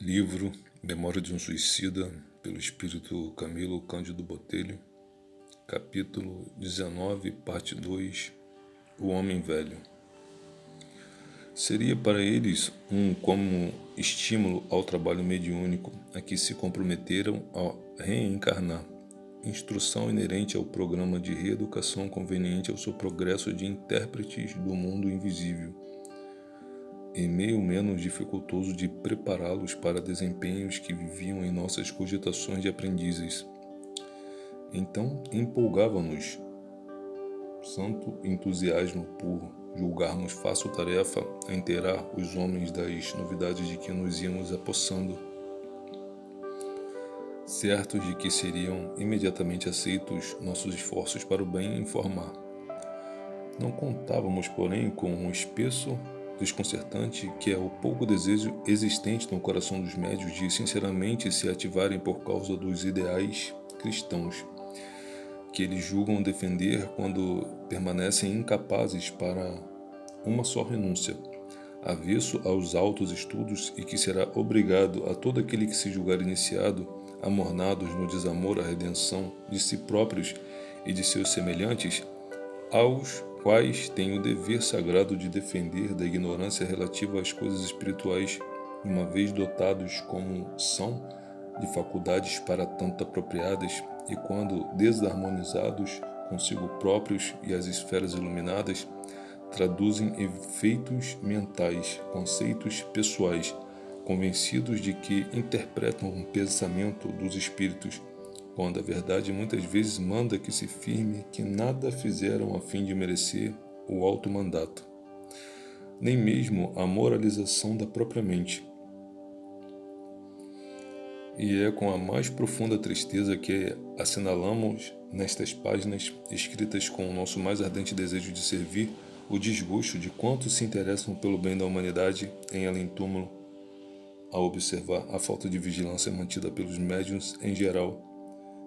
Livro Memória de um Suicida, pelo espírito Camilo Cândido Botelho, capítulo 19, parte 2, O Homem Velho. Seria para eles como estímulo ao trabalho mediúnico a que se comprometeram a reencarnar, instrução inerente ao programa de reeducação conveniente ao seu progresso de intérpretes do mundo invisível, e meio menos dificultoso de prepará-los para desempenhos que viviam em nossas cogitações de aprendizes. Então, empolgava-nos santo entusiasmo por julgarmos fácil tarefa a inteirar os homens das novidades de que nos íamos apossando, certos de que seriam imediatamente aceitos nossos esforços para o bem informar. Não contávamos, porém, com um espesso desconcertante que é o pouco desejo existente no coração dos médios de sinceramente se ativarem por causa dos ideais cristãos, que eles julgam defender quando permanecem incapazes para uma só renúncia, avesso aos altos estudos e que será obrigado a todo aquele que se julgar iniciado, amornados no desamor à redenção de si próprios e de seus semelhantes, aos quais têm o dever sagrado de defender da ignorância relativa às coisas espirituais, uma vez dotados como são de faculdades para tanto apropriadas, e quando desarmonizados consigo próprios e as esferas iluminadas, traduzem efeitos mentais, conceitos pessoais, convencidos de que interpretam um pensamento dos espíritos, quando a verdade muitas vezes manda que se firme que nada fizeram a fim de merecer o alto mandato, nem mesmo a moralização da própria mente. E é com a mais profunda tristeza que assinalamos nestas páginas, escritas com o nosso mais ardente desejo de servir, o desgosto de quantos se interessam pelo bem da humanidade em além-túmulo, ao observar a falta de vigilância mantida pelos médiuns em geral,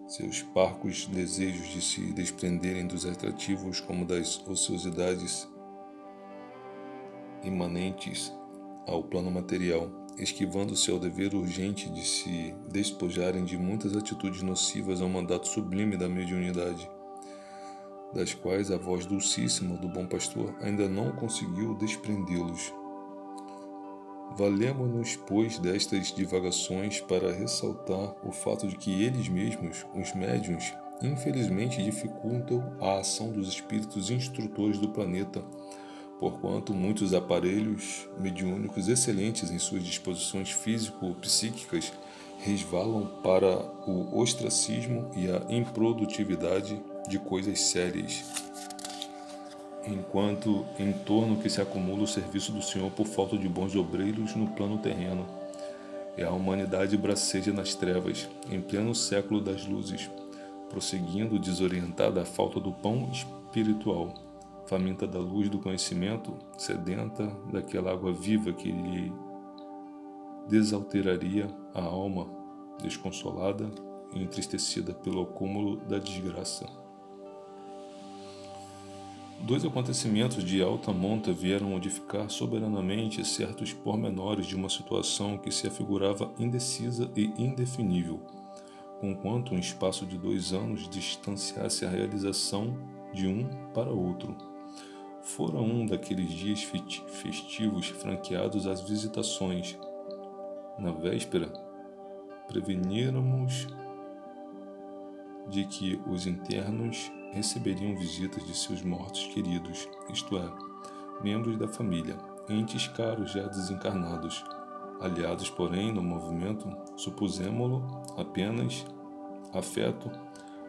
seus parcos desejos de se desprenderem dos atrativos como das ociosidades imanentes ao plano material, esquivando-se ao dever urgente de se despojarem de muitas atitudes nocivas ao mandato sublime da mediunidade, das quais a voz dulcíssima do bom pastor ainda não conseguiu desprendê-los. Valemo-nos, pois, destas divagações para ressaltar o fato de que eles mesmos, os médiuns, infelizmente dificultam a ação dos espíritos instrutores do planeta, porquanto muitos aparelhos mediúnicos excelentes em suas disposições físico-psíquicas resvalam para o ostracismo e a improdutividade de coisas sérias, enquanto em torno que se acumula o serviço do Senhor por falta de bons obreiros no plano terreno, e a humanidade braceja nas trevas, em pleno século das luzes, prosseguindo desorientada à falta do pão espiritual, faminta da luz do conhecimento, sedenta daquela água viva que lhe desalteraria a alma, desconsolada e entristecida pelo acúmulo da desgraça. Dois acontecimentos de alta monta vieram modificar soberanamente certos pormenores de uma situação que se afigurava indecisa e indefinível, conquanto um espaço de 2 anos distanciasse a realização de um para outro. Fora um daqueles dias festivos franqueados às visitações. Na véspera, preveníramos de que os internos receberiam visitas de seus mortos queridos, isto é, membros da família, entes caros já desencarnados, aliados, porém, no movimento, supusemo-lo apenas afeto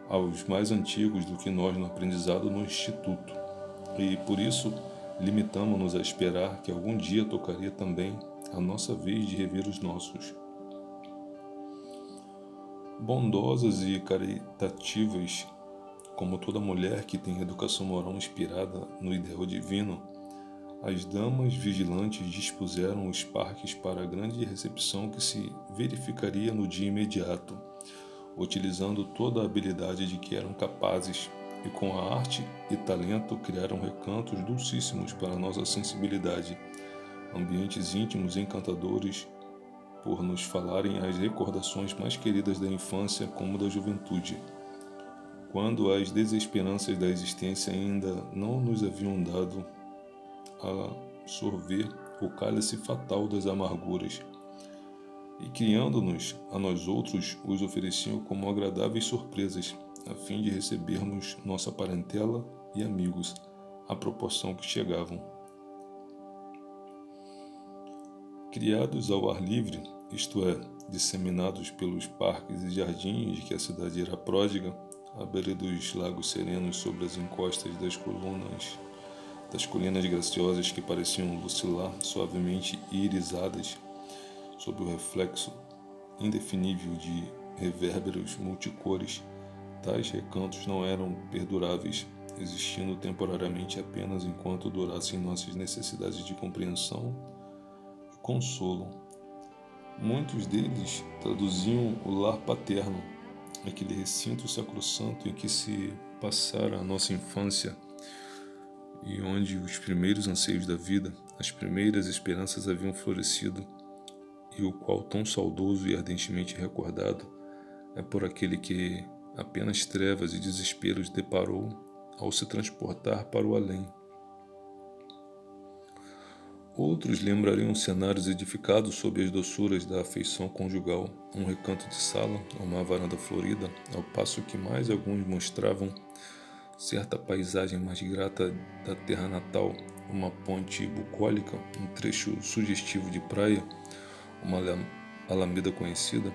aos mais antigos do que nós no aprendizado no Instituto, e por isso limitamo-nos a esperar que algum dia tocaria também a nossa vez de rever os nossos. Bondosas e caritativas, como toda mulher que tem educação moral inspirada no ideal divino, as damas vigilantes dispuseram os parques para a grande recepção que se verificaria no dia imediato, utilizando toda a habilidade de que eram capazes, e com a arte e talento criaram recantos dulcíssimos para nossa sensibilidade, ambientes íntimos e encantadores por nos falarem as recordações mais queridas da infância como da juventude, quando as desesperanças da existência ainda não nos haviam dado a sorver o cálice fatal das amarguras, e criando-nos a nós outros, os ofereciam como agradáveis surpresas, a fim de recebermos nossa parentela e amigos, à proporção que chegavam. Criados ao ar livre, isto é, disseminados pelos parques e jardins de que a cidade era pródiga, à beira dos lagos serenos sobre as encostas das colinas graciosas que pareciam lucilar suavemente irisadas sob o reflexo indefinível de reverberos multicores, tais recantos não eram perduráveis, existindo temporariamente apenas enquanto durassem nossas necessidades de compreensão e consolo. Muitos deles traduziam o lar paterno, aquele recinto sacrossanto em que se passara a nossa infância e onde os primeiros anseios da vida, as primeiras esperanças haviam florescido, e o qual tão saudoso e ardentemente recordado é por aquele que apenas trevas e desesperos deparou ao se transportar para o além. Outros lembrariam cenários edificados sob as doçuras da afeição conjugal, um recanto de sala, uma varanda florida, ao passo que mais alguns mostravam certa paisagem mais grata da terra natal, uma ponte bucólica, um trecho sugestivo de praia, uma alameda conhecida,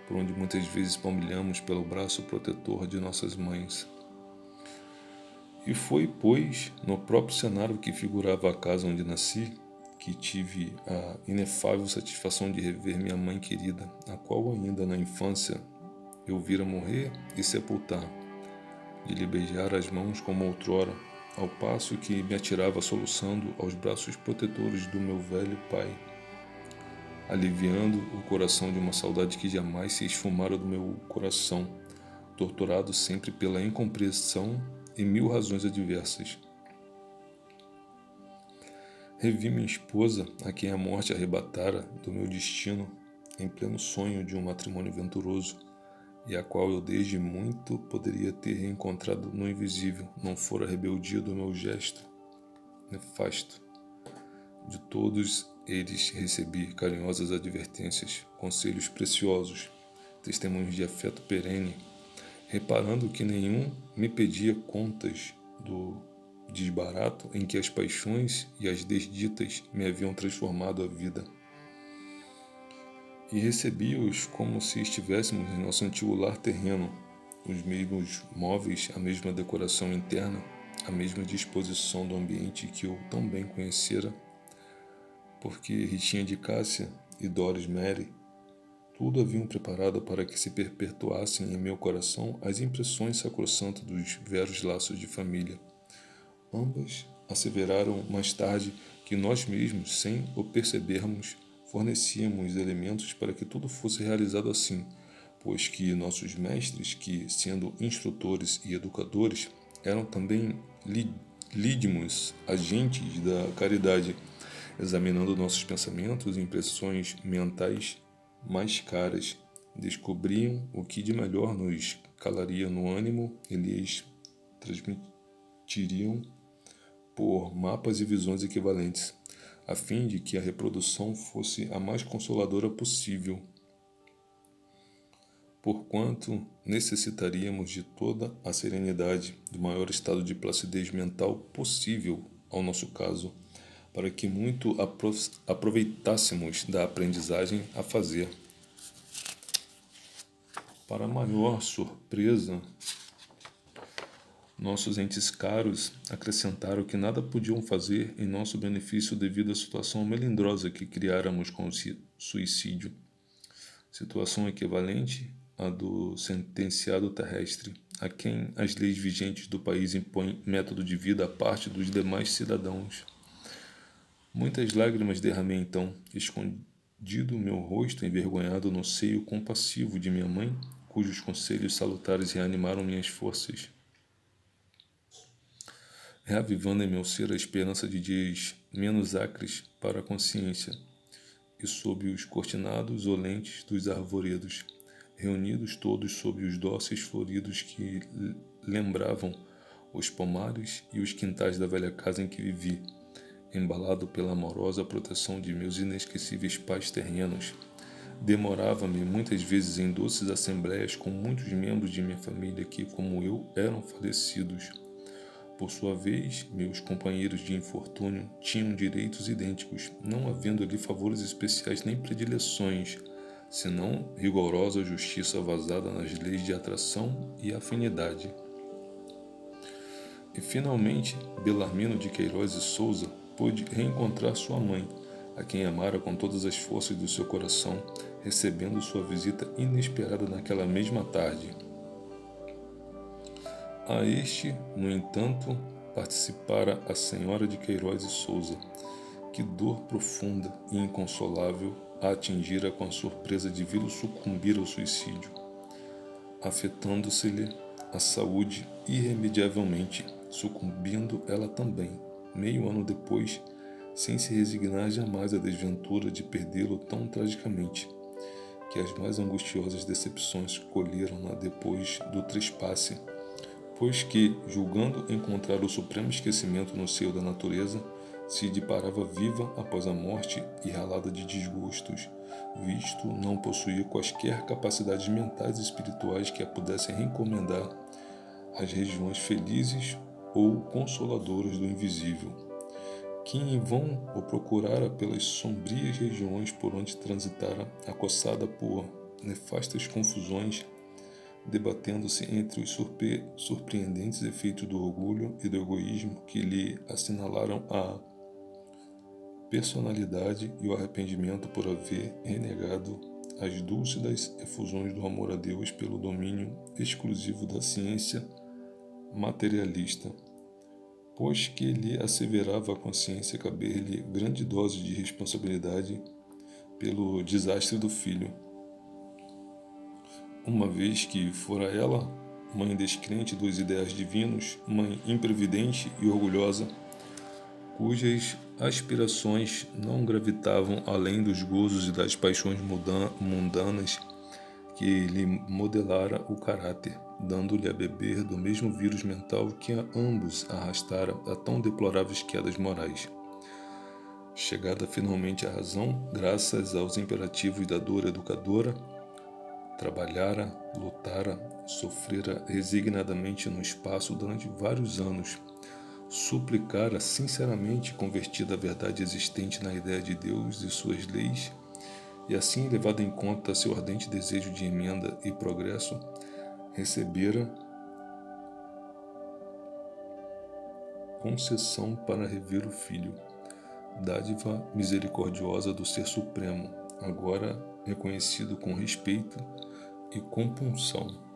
por onde muitas vezes palmilhamos pelo braço protetor de nossas mães. E foi, pois, no próprio cenário que figurava a casa onde nasci, que tive a inefável satisfação de rever minha mãe querida, a qual ainda na infância eu vira morrer e sepultar, de lhe beijar as mãos como outrora, ao passo que me atirava soluçando aos braços protetores do meu velho pai, aliviando o coração de uma saudade que jamais se esfumara do meu coração, torturado sempre pela incompreensão e mil razões adversas. Revi minha esposa, a quem a morte arrebatara do meu destino, em pleno sonho de um matrimônio venturoso, e a qual eu desde muito poderia ter reencontrado no invisível, não fora a rebeldia do meu gesto nefasto. De todos eles recebi carinhosas advertências, conselhos preciosos, testemunhos de afeto perene, reparando que nenhum me pedia contas do desbarato em que as paixões e as desditas me haviam transformado a vida. E recebi-os como se estivéssemos em nosso antigo lar terreno, os mesmos móveis, a mesma decoração interna, a mesma disposição do ambiente que eu tão bem conhecera, porque Ritinha de Cássia e Doris Mary tudo haviam preparado para que se perpetuassem em meu coração as impressões sacrossantas dos velhos laços de família. Ambas asseveraram mais tarde que nós mesmos, sem o percebermos, fornecíamos elementos para que tudo fosse realizado assim, pois que nossos mestres, que, sendo instrutores e educadores, eram também lídimos agentes da caridade, examinando nossos pensamentos e impressões mentais mais caras, descobriam o que de melhor nos calaria no ânimo e lhes transmitiriam por mapas e visões equivalentes, a fim de que a reprodução fosse a mais consoladora possível, porquanto necessitaríamos de toda a serenidade, do maior estado de placidez mental possível ao nosso caso, para que muito aproveitássemos da aprendizagem a fazer. Para maior surpresa, nossos entes caros acrescentaram que nada podiam fazer em nosso benefício devido à situação melindrosa que criáramos com o suicídio, situação equivalente à do sentenciado terrestre, a quem as leis vigentes do país impõem método de vida à parte dos demais cidadãos. Muitas lágrimas derramei então, escondido meu rosto envergonhado no seio compassivo de minha mãe, cujos conselhos salutares reanimaram minhas forças, reavivando em meu ser a esperança de dias menos acres para a consciência, e sob os cortinados olentes dos arvoredos, reunidos todos sob os dóceis floridos que lembravam os pomares e os quintais da velha casa em que vivi, embalado pela amorosa proteção de meus inesquecíveis pais terrenos. Demorava-me muitas vezes em doces assembleias com muitos membros de minha família que, como eu, eram falecidos. Por sua vez, meus companheiros de infortúnio tinham direitos idênticos, não havendo ali favores especiais nem predileções, senão rigorosa justiça vazada nas leis de atração e afinidade. E finalmente, Belarmino de Queiroz e Souza pôde reencontrar sua mãe, a quem amara com todas as forças do seu coração, recebendo sua visita inesperada naquela mesma tarde. A este, no entanto, participara a senhora de Queiroz e Souza, que dor profunda e inconsolável a atingira com a surpresa de vê-lo sucumbir ao suicídio, afetando-se-lhe a saúde irremediavelmente, sucumbindo ela também, meio ano depois, sem se resignar jamais à desventura de perdê-lo tão tragicamente, que as mais angustiosas decepções colheram-na depois do trespasse, pois que, julgando encontrar o supremo esquecimento no seio da natureza, se deparava viva após a morte e ralada de desgostos, visto não possuía quaisquer capacidades mentais e espirituais que a pudessem recomendar às regiões felizes ou consoladoras do invisível, que em vão o procurara pelas sombrias regiões por onde transitara, acossada por nefastas confusões, debatendo-se entre os surpreendentes efeitos do orgulho e do egoísmo que lhe assinalaram a personalidade e o arrependimento por haver renegado as dúlcidas efusões do amor a Deus pelo domínio exclusivo da ciência materialista, pois que lhe asseverava a consciência caber-lhe grande dose de responsabilidade pelo desastre do filho, uma vez que fora ela, mãe descrente dos ideais divinos, mãe imprevidente e orgulhosa, cujas aspirações não gravitavam além dos gozos e das paixões mundanas que lhe modelara o caráter, dando-lhe a beber do mesmo vírus mental que a ambos arrastara a tão deploráveis quedas morais. Chegada finalmente à razão, graças aos imperativos da dor educadora, trabalhara, lutara, sofrera resignadamente no espaço durante vários anos, suplicara sinceramente, convertida à verdade existente na ideia de Deus e suas leis, e assim, levado em conta seu ardente desejo de emenda e progresso, recebera concessão para rever o Filho, dádiva misericordiosa do Ser Supremo, agora reconhecido com respeito e compunção.